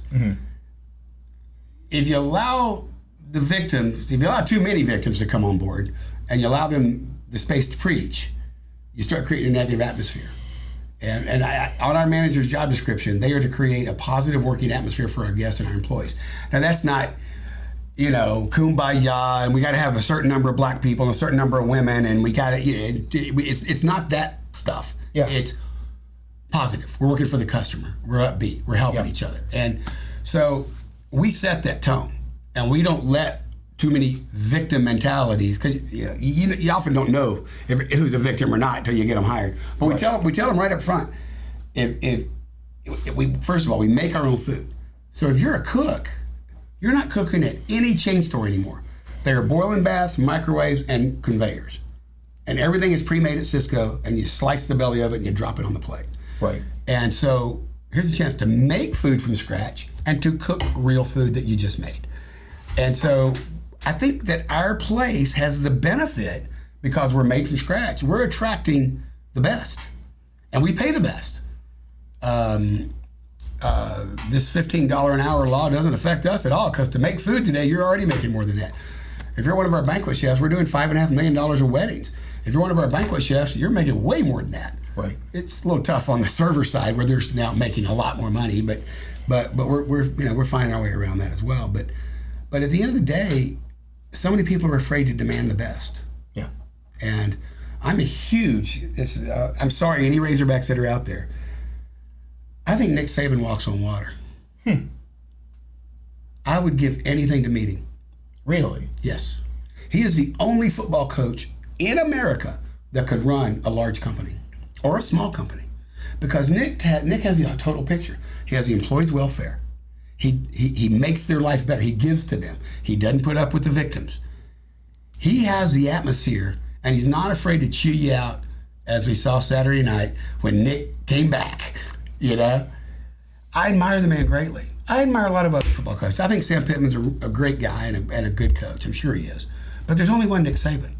If you allow the victims, if you allow too many victims to come on board, and you allow them the space to preach, you start creating a negative atmosphere. And on our manager's job description, they are to create a positive working atmosphere for our guests and our employees. Now that's not, kumbaya, and we got to have a certain number of black people and a certain number of women, and we got to. It's not that stuff. Yeah. It's positive. We're working for the customer. We're upbeat. We're helping each other, and so we set that tone, and we don't let too many victim mentalities, because you often don't know who's a victim or not until you get them hired. But we tell them right up front. If we first of all, we make our own food. So if you're a cook, you're not cooking at any chain store anymore. They are boiling baths, microwaves, and conveyors, and everything is pre-made at Cisco. And you slice the belly of it and you drop it on the plate. Right. And so here's a chance to make food from scratch and to cook real food that you just made. And so I think that our place has the benefit, because we're made from scratch. We're attracting the best, and we pay the best. This $15 an hour law doesn't affect us at all, because to make food today, you're already making more than that. If you're one of our banquet chefs, we're doing $5.5 million of weddings. If you're one of our banquet chefs, you're making way more than that. Right. It's a little tough on the server side, where they're now making a lot more money, but we're finding our way around that as well. But at the end of the day, so many people are afraid to demand the best. Yeah. And I'm I'm sorry, any Razorbacks that are out there. I think Nick Saban walks on water. I would give anything to meet him. Really? Yes. He is the only football coach in America that could run a large company or a small company, because Nick has the total picture. He has the employees' welfare. He makes their life better. He gives to them. He doesn't put up with the victims. He has the atmosphere, and he's not afraid to chew you out, as we saw Saturday night when Nick came back. I admire the man greatly. I admire a lot of other football coaches. I think Sam Pittman's a great guy and a good coach. I'm sure he is. But there's only one Nick Saban.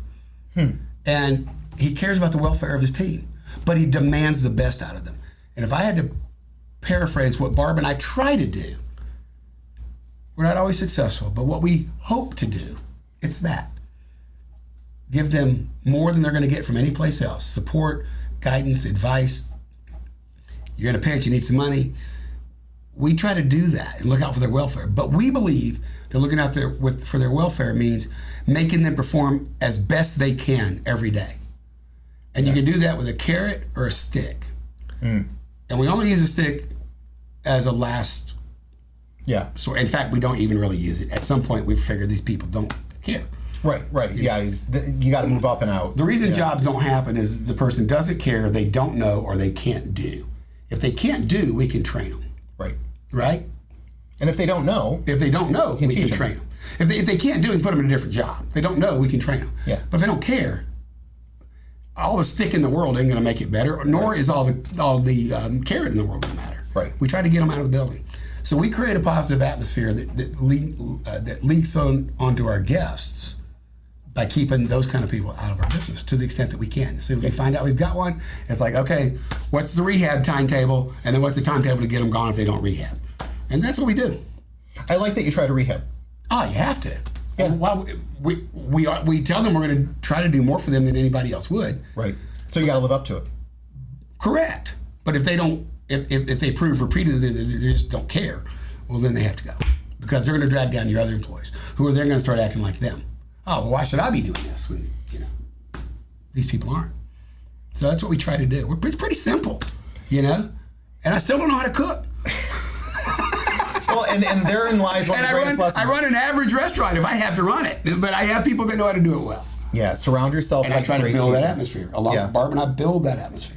And he cares about the welfare of his team, but he demands the best out of them. And if I had to paraphrase what Barb and I try to do, we're not always successful, but what we hope to do, it's that. Give them more than they're going to get from any place else. Support, guidance, advice. You're in a pinch, you need some money. We try to do that and look out for their welfare. But we believe that looking out there for their welfare means making them perform as best they can every day. And you can do that with a carrot or a stick. And we only use a stick as a last. Yeah. So in fact, we don't even really use it. At some point, we figured these people don't care. Right. Yeah, you got to move up and out. The reason jobs don't happen is the person doesn't care, they don't know, or they can't do. If they can't do, we can train them. Right? And if they don't know, we can train them. If they can't do it, we can put them in a different job. If they don't know, we can train them. Yeah. But if they don't care, all the stick in the world ain't going to make it better, nor is all the carrot in the world going to matter. Right. We try to get them out of the building. So we create a positive atmosphere that leaks onto our guests by keeping those kind of people out of our business to the extent that we can. As soon as we find out we've got one, it's like, okay, what's the rehab timetable? And then what's the timetable to get them gone if they don't rehab? And that's what we do. I like that you try to rehab. Oh, you have to. Yeah. We tell them we're going to try to do more for them than anybody else would. Right. So you got to live up to it. Correct. But if they don't, if they prove repeatedly that they just don't care, well, then they have to go, because they're going to drag down your other employees, who are then going to start acting like them. Oh, well, why should I be doing this when these people aren't? So that's what we try to do. It's pretty simple, And I still don't know how to cook. Well, and therein lies one of the greatest lessons. I run an average restaurant if I have to run it, but I have people that know how to do it well. Yeah, surround yourself. And I try to build that atmosphere. Barb and I build that atmosphere.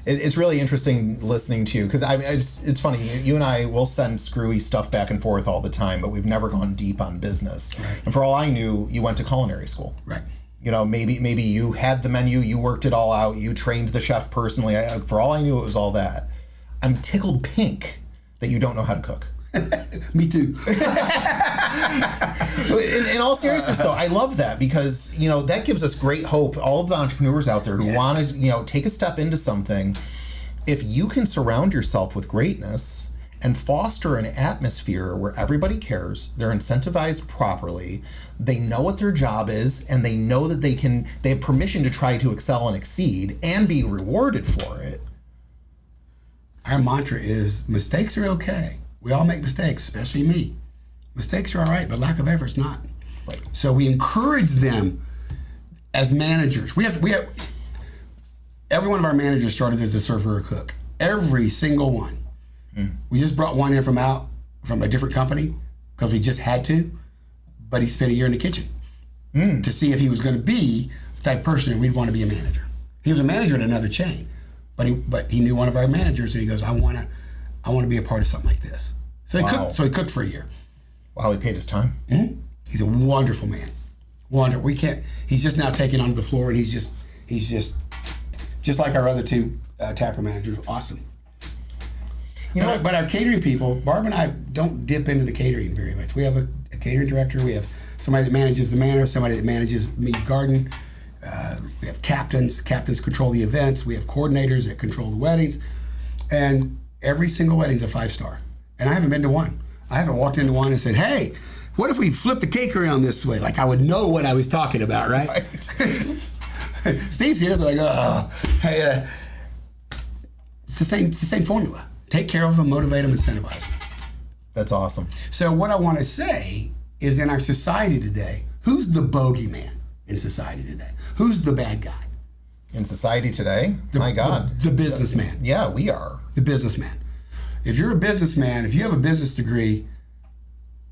It's really interesting listening to you, because it's funny. You and I will send screwy stuff back and forth all the time, but we've never gone deep on business. Right. And for all I knew, you went to culinary school. Right. Maybe you had the menu, you worked it all out, you trained the chef personally. For all I knew, it was all that. I'm tickled pink that you don't know how to cook. Me too. In all seriousness, though, I love that because, you know, that gives us great hope. All of the entrepreneurs out there who want to, you know, take a step into something. If you can surround yourself with greatness and foster an atmosphere where everybody cares, they're incentivized properly, they know what their job is, and they know that they have permission to try to excel and exceed and be rewarded for it. Our mantra is mistakes are okay. We all make mistakes, especially me. Mistakes are all right, but lack of effort's not. Right. So we encourage them as managers. We have every one of our managers started as a server or cook. Every single one. We just brought one in from a different company because we just had to, but he spent a year in the kitchen to see if he was going to be the type of person we'd want to be a manager. He was a manager at another chain, but he knew one of our managers, and he goes, I want to be a part of something like this. So he cooked for a year. Wow, he paid his time. Mm-hmm. He's a wonderful man. Wonderful. He's just now taken onto the floor, and he's just like our other two tapper managers. Awesome. But our catering people, Barb and I don't dip into the catering very much. We have a catering director. We have somebody that manages the manor, somebody that manages Mead Garden. We have captains. Captains control the events. We have coordinators that control the weddings. And every single wedding's a 5-star. And I haven't been to one. I haven't walked into one and said, hey, what if we flip the cake around this way? Like I would know what I was talking about, right? Steve's here. They're like, oh, hey, it's the same formula. Take care of them, motivate them, incentivize them. That's awesome. So what I want to say is in our society today, who's the bogeyman in society today? Who's the bad guy? In society today? My God. The businessman. Yeah, we are. The businessman. If you're a businessman, if you have a business degree,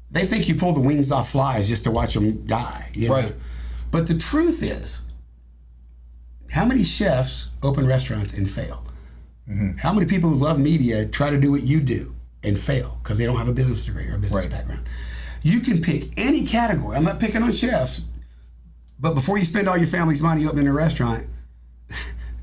they think you pull the wings off flies just to watch them die. You know? Right. But the truth is, how many chefs open restaurants and fail? Mm-hmm. How many people who love media try to do what you do and fail because they don't have a business degree or a business background? You can pick any category. I'm not picking on chefs, but before you spend all your family's money opening a restaurant,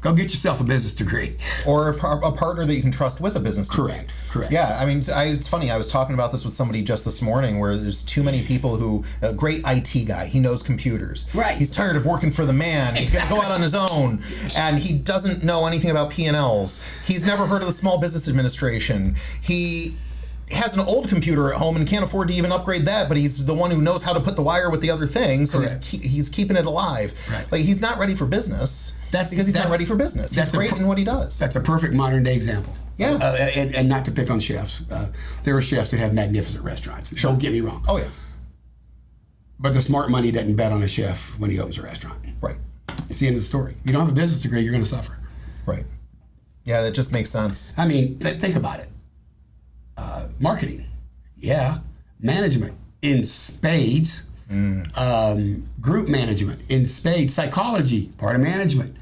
go get yourself a business degree. Or a partner that you can trust with a business degree. Correct. Yeah, I mean, it's funny. I was talking about this with somebody just this morning where there's too many people who, a great IT guy, he knows computers. Right. He's tired of working for the man. He's going to go out on his own. And he doesn't know anything about P&Ls. He's never heard of the Small Business Administration. He has an old computer at home and can't afford to even upgrade that, but he's the one who knows how to put the wire with the other thing, so he's keeping it alive. Right. Like, he's not ready for business because he's not ready for business. He's great in what he does. That's a perfect modern day example. Yeah. And not to pick on chefs. There are chefs that have magnificent restaurants. Sure. Don't get me wrong. Oh, yeah. But the smart money doesn't bet on a chef when he opens a restaurant. Right. It's the end of the story. If you don't have a business degree, you're going to suffer. Right. Yeah, that just makes sense. I mean, think about it. Marketing, yeah. Management, in spades. Group management, in spades. Psychology, part of management.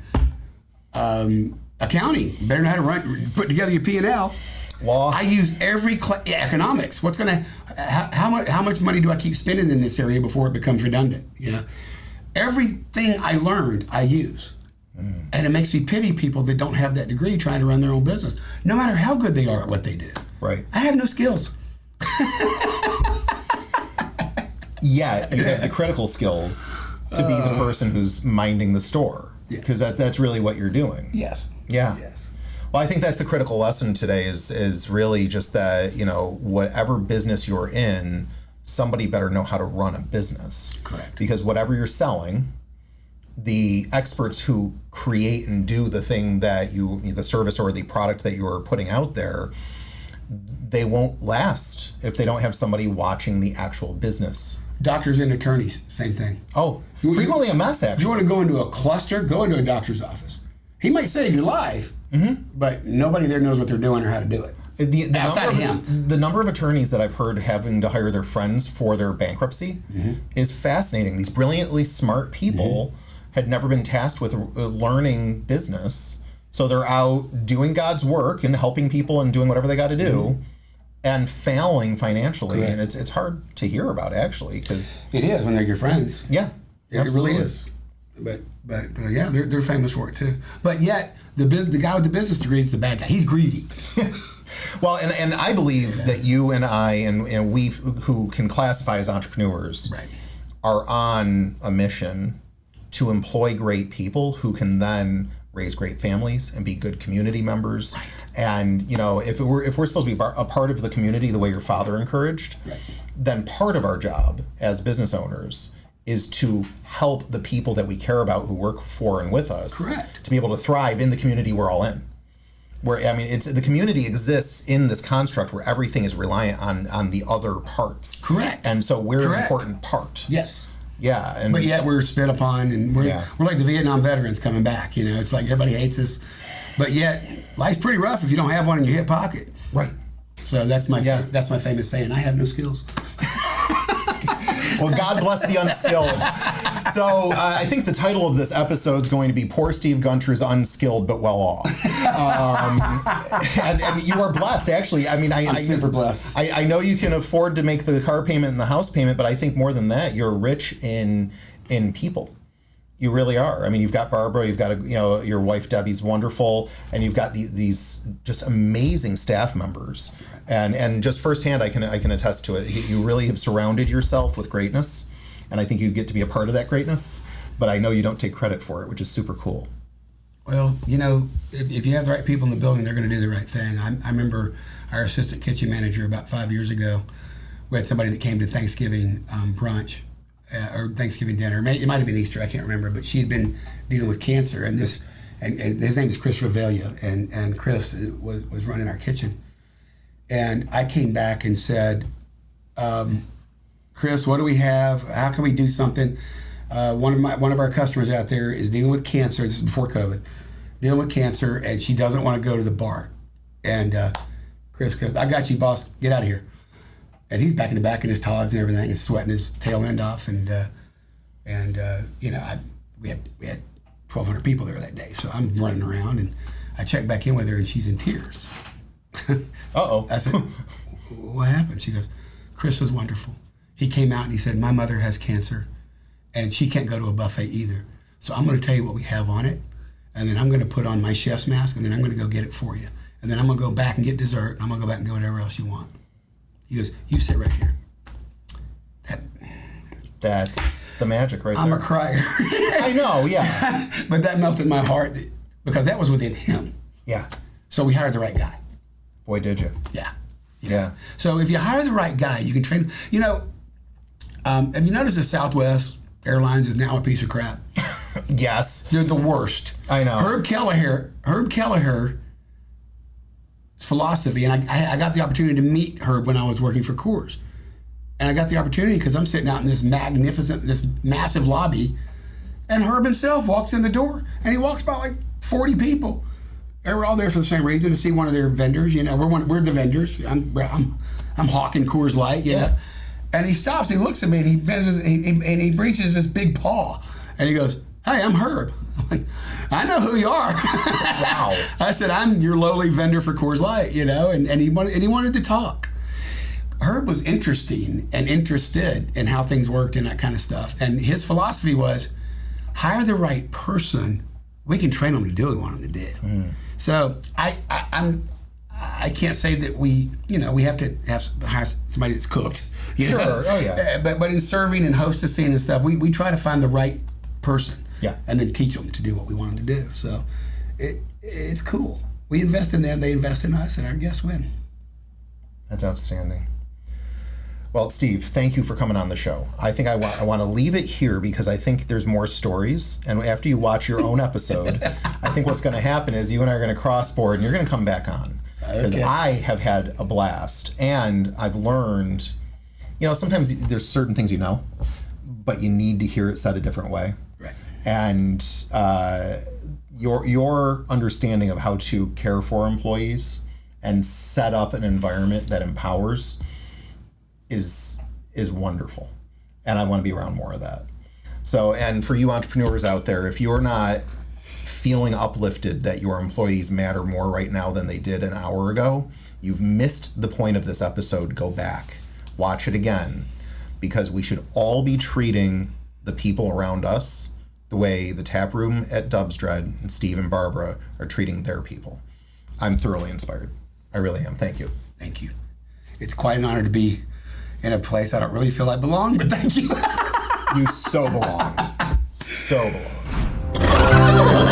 Accounting, you better know how to put together your P&L. Law. I use every economics. How much money do I keep spending in this area before it becomes redundant? You know, everything I learned, I use. And it makes me pity people that don't have that degree trying to run their own business, no matter how good they are at what they do. Right. I have no skills. Yeah, you have the critical skills to be the person who's minding the store, because that's really what you're doing. Yes. Yeah. Yes. Well, I think that's the critical lesson today is really just that, you know, whatever business you're in, somebody better know how to run a business. Correct. Because whatever you're selling, the experts who create and do the thing that the service or the product that you're putting out there, they won't last if they don't have somebody watching the actual business. Doctors and attorneys, same thing. Oh, frequently a mess, actually. You want to go into a cluster, go into a doctor's office. He might save your life, but nobody there knows what they're doing or how to do it. The number of attorneys that I've heard having to hire their friends for their bankruptcy is fascinating. These brilliantly smart people had never been tasked with learning business, so they're out doing God's work and helping people and doing whatever they got to do, and failing financially. Correct. And it's hard to hear about, actually, because it is when they're your friends. Yeah, it really is. But they're famous for it too. But yet the guy with the business degree is the bad guy. He's greedy. Well, and I believe that you and I and we who can classify as entrepreneurs Right. are on a mission to employ great people who can then raise great families and be good community members. Right. And if we're supposed to be a part of the community the way your father encouraged, Right. then part of our job as business owners is to help the people that we care about who work for and with us Correct. to be able to thrive in the community we're all in. Where it's the community exists in this construct where everything is reliant on the other parts. Correct. And so we're an Correct. important part. Yes. Yeah. And But yet we're spit upon, and we're like the Vietnam veterans coming back. It's like everybody hates us, but yet life's pretty rough if you don't have one in your hip pocket. right. So that's my famous saying. I have no skills. Well, God bless the unskilled. So I think the title of this episode is going to be "Poor Steve Gunter's Unskilled but Well Off," and you are blessed. Actually, I'm super blessed. I know you can afford to make the car payment and the house payment, but I think more than that, you're rich in people. You really are. You've got Barbara, you've got your wife Debbie's wonderful, and you've got these just amazing staff members. And just firsthand, I can attest to it. You really have surrounded yourself with greatness, and I think you get to be a part of that greatness. But I know you don't take credit for it, which is super cool. Well, if you have the right people in the building, they're going to do the right thing. I remember our assistant kitchen manager about 5 years ago. We had somebody that came to Thanksgiving brunch. Or Thanksgiving dinner. It might have been Easter. I can't remember. But she had been dealing with cancer, and his name is Chris Revelia, and Chris was running our kitchen. And I came back and said, Chris, what do we have? How can we do something? One of our customers out there is dealing with cancer. This is before COVID, dealing with cancer, and she doesn't want to go to the bar. And Chris goes, "I got you, boss. Get out of here." And he's back in the back in his togs and everything, and sweating his tail end off. And we had 1,200 people there that day, so I'm running around, and I checked back in with her, and she's in tears. Uh-oh. I said, "What happened?" She goes, "Chris was wonderful. He came out and he said, my mother has cancer, and she can't go to a buffet either. So I'm going to tell you what we have on it, and then I'm going to put on my chef's mask, and then I'm going to go get it for you. And then I'm going to go back and get dessert, and I'm going to go back and go whatever else you want." He goes, "You sit right here." That's the magic right there. I'm a crier. I know, yeah. But that melted my heart because that was within him. Yeah. So we hired the right guy. Boy, did you. Yeah. Yeah. So if you hire the right guy, you can train. Have you noticed that Southwest Airlines is now a piece of crap? Yes. They're the worst. I know. Herb Kelleher philosophy, and I got the opportunity to meet Herb when I was working for Coors. And I got the opportunity because I'm sitting out in this massive lobby, and Herb himself walks in the door, and he walks by like 40 people. And we're all there for the same reason, to see one of their vendors. We're the vendors. I'm hawking Coors Light, know. And he stops, he looks at me, and he reaches this big paw, and he goes, "Hey, I'm Herb." I'm like, "I know who you are." Wow. I said, "I'm your lowly vendor for Coors Light," and he wanted to talk. Herb was interesting and interested in how things worked and that kind of stuff. And his philosophy was, hire the right person. We can train them to do what we want them to do. Mm. So I can't say that we have to hire somebody that's cooked. Sure. Oh yeah. But in serving and hostessing and stuff, we try to find the right person. Yeah. And then teach them to do what we want them to do. So it's cool. We invest in them, they invest in us, and our guests win. That's outstanding. Well, Steve, thank you for coming on the show. I think I want to leave it here because I think there's more stories. And after you watch your own episode, I think what's going to happen is you and I are going to cross board and you're going to come back on. Because I have had a blast. And I've learned, sometimes there's certain things but you need to hear it said a different way. Right. And your understanding of how to care for employees and set up an environment that empowers is wonderful, and I want to be around more of that. So, and for you entrepreneurs out there, if you're not feeling uplifted that your employees matter more right now than they did an hour ago, you've missed the point of this episode. Go back, watch it again, because we should all be treating the people around us the way the tap room at Dubsdread and Steve and Barbara are treating their people. I'm thoroughly inspired. I really am. Thank you. Thank you. It's quite an honor to be in a place I don't really feel I belong, but thank you. You so belong. So belong.